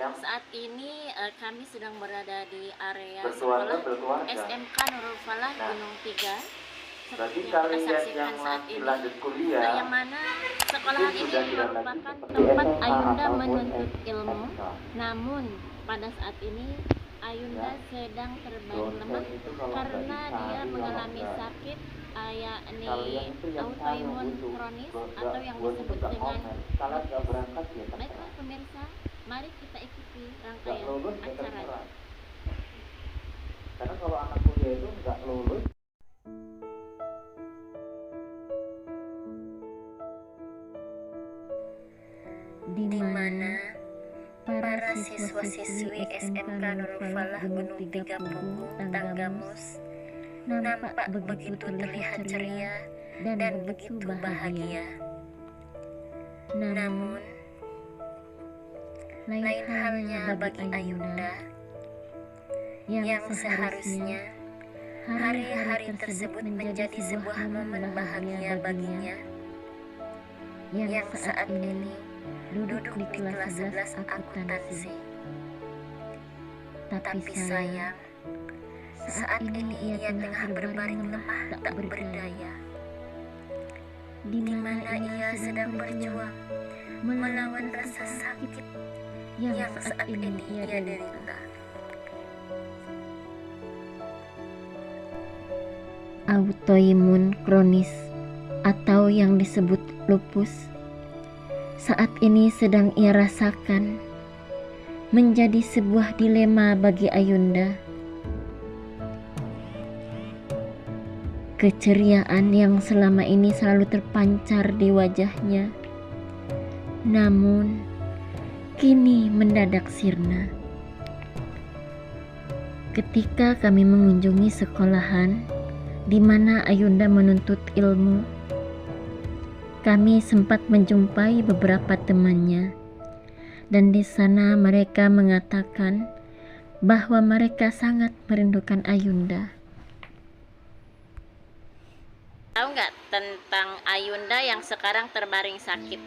Saat ini kami sedang berada di area berkeluarga, sekolah SMK Nurul Falah Gunung Tiga. Bagi Seperti yang kita kalian saksikan yang saat masih ini, lanjut kuliah, yang mana sekolahan itu ini sudah tidak merupakan lagi tempat SMA Ayunda ataupun menuntut ilmu. SMK. Namun pada saat ini Ayunda Ya. sedang terbaring Dosen lemah itu kalau karena nggak dia dicari, mengalami kalau nggak sakit yakni kalian itu yang autoimun butuh, kronis nggak- atau yang buat disebut nggak dengan komen. Kalian nggak berangkat ya Baiklah terserah. pemirsa, mari kita ikuti Nggak rangkaian lulus ya acara. terserah. Karena kalau anak kuliah itu nggak lulus, di mana para siswa-siswi SMK Nurul Falah Gunung Tiga Punggung Tanggamus nampak begitu terlihat ceria dan begitu bahagia. Namun, lain halnya bagi Ayunda yang seharusnya hari-hari tersebut menjadi sebuah momen bahagia baginya, yang saat ini duduk di kelas 11 akuntansi. Tapi sayang, saat ini ia tengah berbaring lemah tak berdaya, di mana ia sedang berjuang melawan rasa sakit yang saat ini ia derita. Autoimun kronis atau yang disebut lupus saat ini sedang ia rasakan menjadi sebuah dilema bagi Ayunda. Keceriaan yang selama ini selalu terpancar di wajahnya, namun kini mendadak sirna. Ketika kami mengunjungi sekolahan di mana Ayunda menuntut ilmu, kami sempat menjumpai beberapa temannya, dan di sana mereka mengatakan bahwa mereka sangat merindukan Ayunda. Tahu nggak tentang Ayunda yang sekarang terbaring sakit?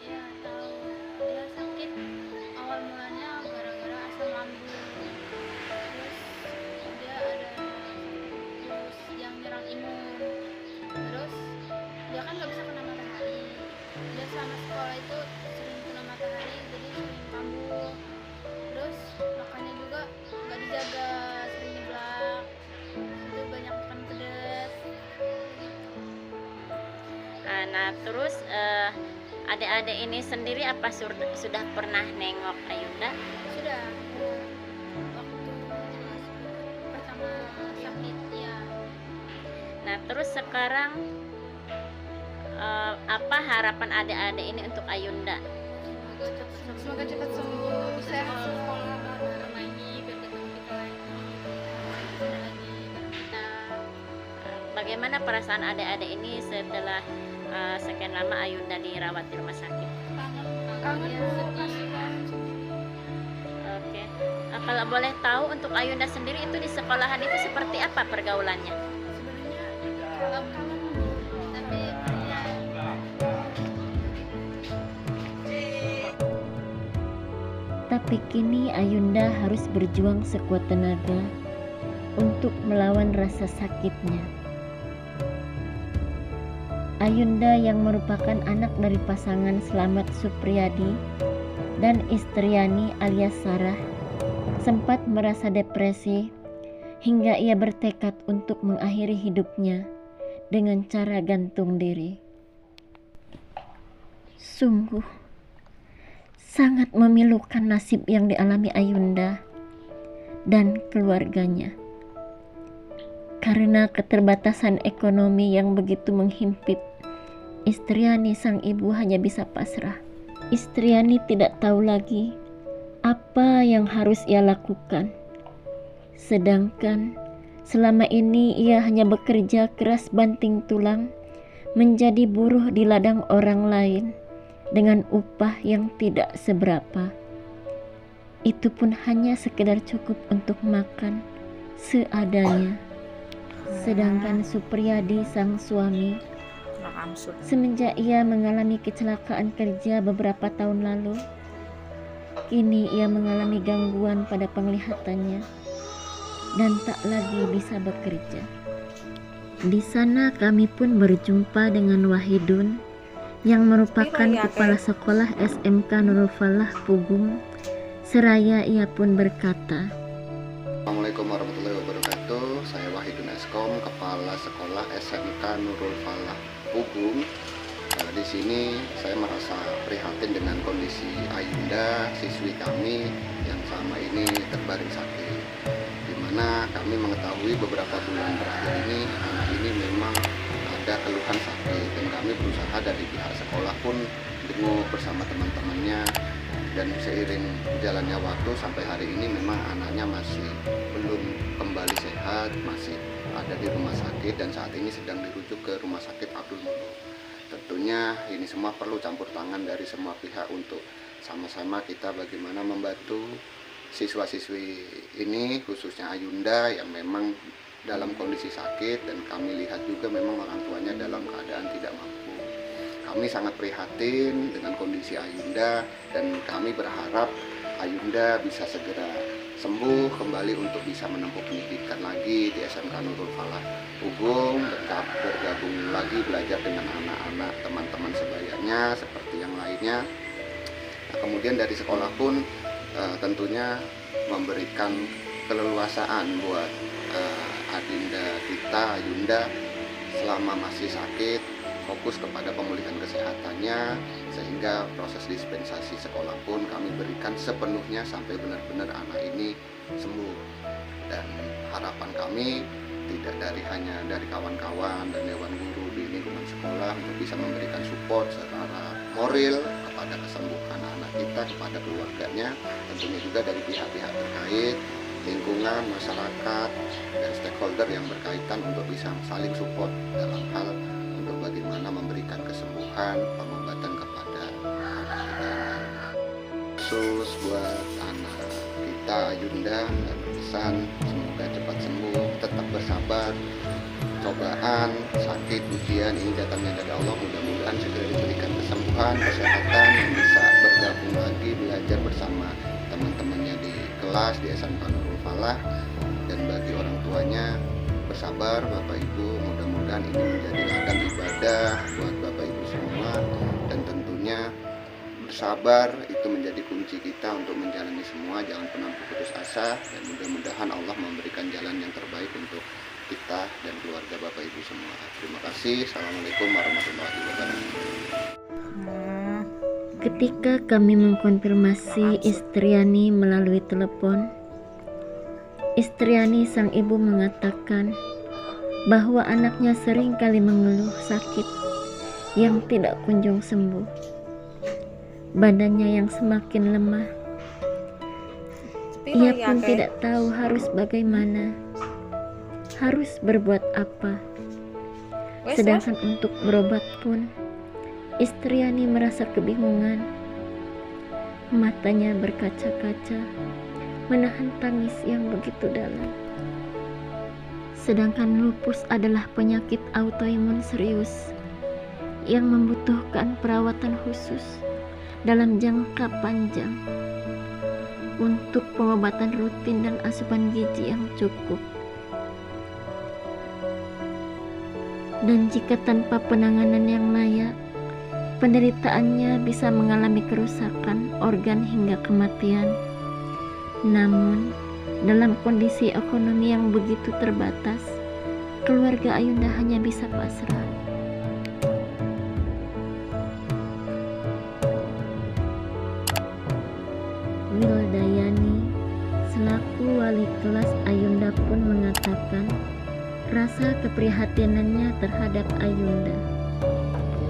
Ya tahu, dia sakit awal mulanya gara-gara asam lambung. Terus dia ada virus yang nyerang imun. Terus dia kan nggak bisa kena matahari. Dia selama sekolah itu sering kena matahari, jadi sering kambuh. Terus makannya juga nggak dijaga, sering nyeblak. Itu banyak makan pedas. Nah terus adik-adik ini sendiri apa sudah pernah nengok Ayunda? Sudah waktu pertama sakit ya. Nah terus sekarang apa harapan adik-adik ini untuk Ayunda? Semoga cepat sembuh, sehat sekolah bareng lagi, biar ketemu kita lagi, bisa lagi bareng kita. Bagaimana perasaan adik-adik ini setelah sekian lama Ayunda dirawat di rumah sakit? Kangen Iya, Bu, kasihan. Oke. Kalau boleh tahu untuk Ayunda sendiri itu di sekolahan itu seperti apa pergaulannya? Sebenarnya kangen Bu, tapi ya Tapi kini Ayunda harus berjuang sekuat tenaga untuk melawan rasa sakitnya. Ayunda yang merupakan anak dari pasangan Slamet Supriyadi dan Istriani alias Sarah sempat merasa depresi hingga ia bertekad untuk mengakhiri hidupnya dengan cara gantung diri. Sungguh sangat memilukan nasib yang dialami Ayunda dan keluarganya. Karena keterbatasan ekonomi yang begitu menghimpit, Istriani sang ibu hanya bisa pasrah. Istriani tidak tahu lagi apa yang harus ia lakukan. Sedangkan selama ini ia hanya bekerja keras banting tulang menjadi buruh di ladang orang lain dengan upah yang tidak seberapa. Itu pun hanya sekedar cukup untuk makan seadanya. Sedangkan Supriyadi sang suami, semenjak ia mengalami kecelakaan kerja beberapa tahun lalu, Kini ia mengalami gangguan pada penglihatannya dan tak lagi bisa bekerja. Di sana kami pun berjumpa dengan Wahidun yang merupakan kepala sekolah SMK Nurul Falah Pugung. Seraya ia pun berkata, Assalamualaikum warahmatullahi wabarakatuh. Saya Wahidun Eskom, kepala sekolah SMK Nurul Falah Pugung. Di sini saya merasa prihatin dengan kondisi Ayunda, siswi kami yang selama ini terbaring sakit. Di mana kami mengetahui beberapa bulan terakhir ini anak ini memang ada keluhan sakit, dan kami berusaha dari pihak sekolah pun jenguk bersama teman-temannya, dan seiring jalannya waktu sampai hari ini memang anaknya masih belum kembali sehat, masih ada di rumah sakit dan saat ini sedang dirujuk ke Rumah Sakit Abdul Muluk. Tentunya ini semua perlu campur tangan dari semua pihak untuk sama-sama kita bagaimana membantu siswa-siswi ini, khususnya Ayunda yang memang dalam kondisi sakit, dan kami lihat juga memang orang tuanya dalam keadaan tidak mampu. Kami sangat prihatin dengan kondisi Ayunda dan kami berharap Ayunda bisa segera sembuh kembali untuk bisa menempuh pendidikan lagi di SMK Nurul Falah Pugung, bergabung lagi belajar dengan anak-anak teman-teman sebayanya seperti yang lainnya. Nah, kemudian dari sekolah pun tentunya memberikan keleluasaan buat adinda kita, Ayunda, selama masih sakit, fokus kepada pemulihan kesehatannya, sehingga proses dispensasi sekolah pun kami berikan sepenuhnya sampai benar-benar anak ini sembuh. Dan harapan kami tidak hanya dari kawan-kawan dan dewan guru di lingkungan sekolah untuk bisa memberikan support secara moral kepada kesembuhan anak kita, kepada keluarganya, tentunya juga dari pihak-pihak terkait, lingkungan, masyarakat, dan stakeholder yang berkaitan untuk bisa saling support dalam hal untuk bagaimana memberikan kesembuhan, pengobatan kepada anak kita. Khusus buat anak kita Ayunda, dan berpesan semoga cepat sembuh, tetap bersabar. Cobaan, sakit, ujian ini datangnya dari Allah, mudah-mudahan segera diberikan kesembuhan, kesehatan, yang bisa bergabung lagi belajar bersama teman-temannya di kelas di SMK Nurul Falah. Dan bagi orang tuanya, bersabar Bapak Ibu, mudah-mudahan ini menjadi ladang ibadah buat Bapak Ibu semua, dan tentunya bersabar itu menjadi kunci kita untuk menjalani semua. Jangan pernah putus asa, dan mudah-mudahan Allah memberikan jalan yang terbaik untuk kita dan keluarga Bapak Ibu semua. Terima kasih. Assalamualaikum warahmatullahi wabarakatuh. Ketika kami mengkonfirmasi Istriani melalui telepon, Istriani sang ibu mengatakan bahwa anaknya sering kali mengeluh sakit yang tidak kunjung sembuh. Badannya yang semakin lemah. Ia pun tidak tahu harus bagaimana, harus berbuat apa. Sedangkan untuk berobat pun, Istriani merasa kebingungan. Matanya berkaca-kaca, menahan tangis yang begitu dalam. Sedangkan lupus adalah penyakit autoimun serius yang membutuhkan perawatan khusus dalam jangka panjang untuk pengobatan rutin dan asupan gizi yang cukup. Dan jika tanpa penanganan yang layak, penderitaannya bisa mengalami kerusakan organ hingga kematian. Namun, dalam kondisi ekonomi yang begitu terbatas, keluarga Ayunda hanya bisa pasrah. Wildayani selaku wali kelas Ayunda pun mengatakan rasa keprihatinannya terhadap Ayunda.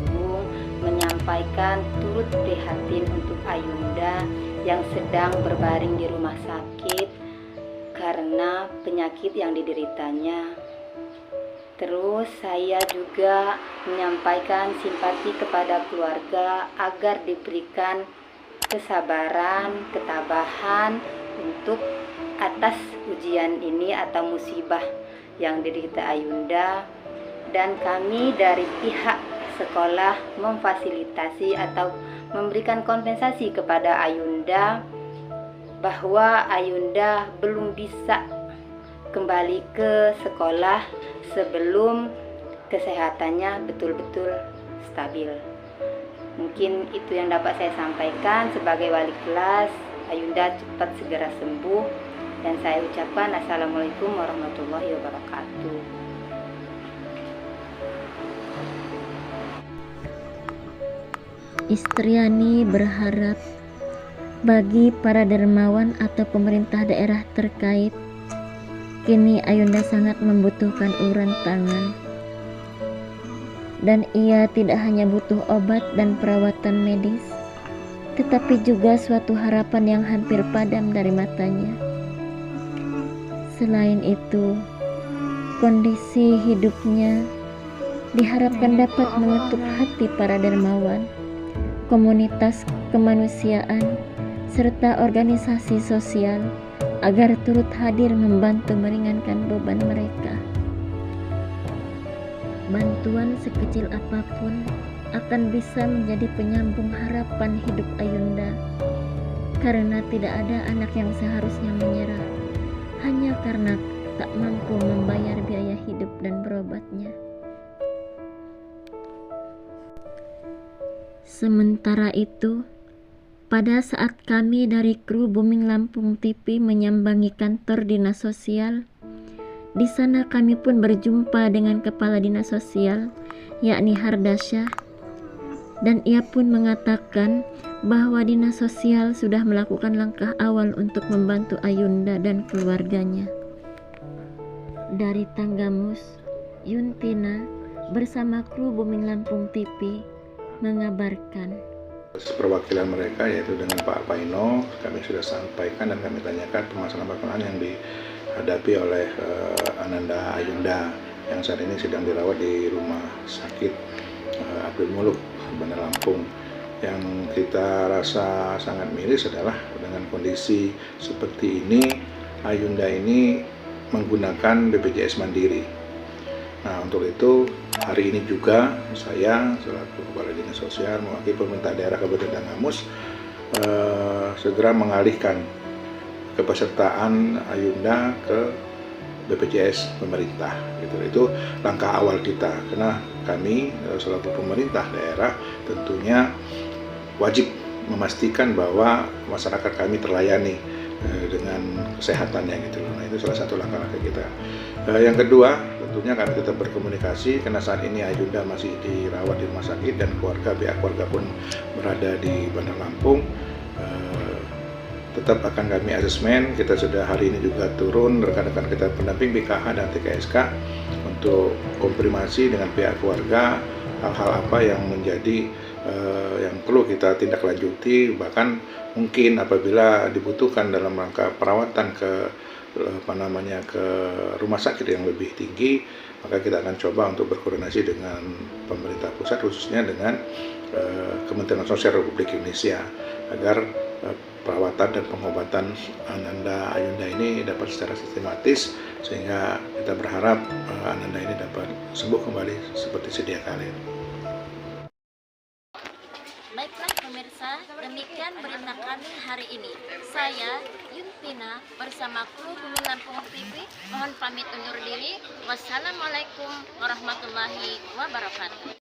Ibu menyampaikan turut prihatin untuk Ayunda yang sedang berbaring di rumah sakit karena penyakit yang dideritanya. Terus saya juga menyampaikan simpati kepada keluarga agar diberikan kesabaran, ketabahan untuk atas ujian ini atau musibah yang diderita Ayunda, dan kami dari pihak sekolah memfasilitasi atau memberikan kompensasi kepada Ayunda bahwa Ayunda belum bisa kembali ke sekolah sebelum kesehatannya betul-betul stabil. Mungkin itu yang dapat saya sampaikan sebagai wali kelas. Ayunda cepat segera sembuh, dan saya ucapkan assalamualaikum warahmatullahi wabarakatuh. Istriani berharap bagi para dermawan atau pemerintah daerah terkait, kini Ayunda sangat membutuhkan uluran tangan. Dan ia tidak hanya butuh obat dan perawatan medis, tetapi juga suatu harapan yang hampir padam dari matanya. Selain itu, kondisi hidupnya diharapkan dapat mengetuk hati para dermawan, komunitas kemanusiaan, serta organisasi sosial agar turut hadir membantu meringankan beban mereka. Bantuan sekecil apapun akan bisa menjadi penyambung harapan hidup Ayunda, karena tidak ada anak yang seharusnya menyerah hanya karena tak mampu membayar biaya hidup dan berobatnya. Sementara itu, pada saat kami dari kru Booming Lampung TV menyambangi kantor dinas sosial, di sana kami pun berjumpa dengan kepala dinas sosial, yakni Hardasyah, dan ia pun mengatakan bahwa dinas sosial sudah melakukan langkah awal untuk membantu Ayunda dan keluarganya. Dari Tanggamus, Yuntina bersama kru Booming Lampung TV mengabarkan. Perwakilan mereka yaitu dengan Pak Paino, kami sudah sampaikan dan kami tanyakan permasalahan yang dihadapi oleh Ananda Ayunda yang saat ini sedang dirawat di rumah sakit Abdul Muluk, Bandar Lampung. Yang kita rasa sangat miris adalah dengan kondisi seperti ini, Ayunda ini menggunakan BPJS Mandiri. Nah, untuk itu hari ini juga saya selaku Kepala Dinas Sosial mewakili pemerintah daerah Kabupaten Tanggamus segera mengalihkan kepesertaan Ayunda ke BPJS pemerintah. Itu langkah awal kita, karena kami selaku pemerintah daerah tentunya wajib memastikan bahwa masyarakat kami terlayani dengan kesehatannya gitu loh. Nah, itu salah satu langkah-langkah kita. Yang kedua, tentunya kami tetap berkomunikasi karena saat ini Ayunda masih dirawat di rumah sakit dan pihak keluarga pun berada di Bandar Lampung. Tetap akan kami asesmen. Kita sudah hari ini juga turun rekan-rekan kita pendamping BKH dan TKSK untuk konfirmasi dengan pihak keluarga hal-hal apa yang menjadi yang perlu kita tindak lanjuti, bahkan mungkin apabila dibutuhkan dalam rangka perawatan ke rumah sakit yang lebih tinggi, maka kita akan coba untuk berkoordinasi dengan pemerintah pusat, khususnya dengan Kementerian Sosial Republik Indonesia, agar perawatan dan pengobatan Ananda Ayunda ini dapat secara sistematis, sehingga kita berharap Ananda ini dapat sembuh kembali seperti sedia kala. Baiklah pemirsa, demikian berita kami hari ini. Saya Yuntina bersama kru Booming Lampung TV mohon pamit undur diri. Wassalamualaikum warahmatullahi wabarakatuh.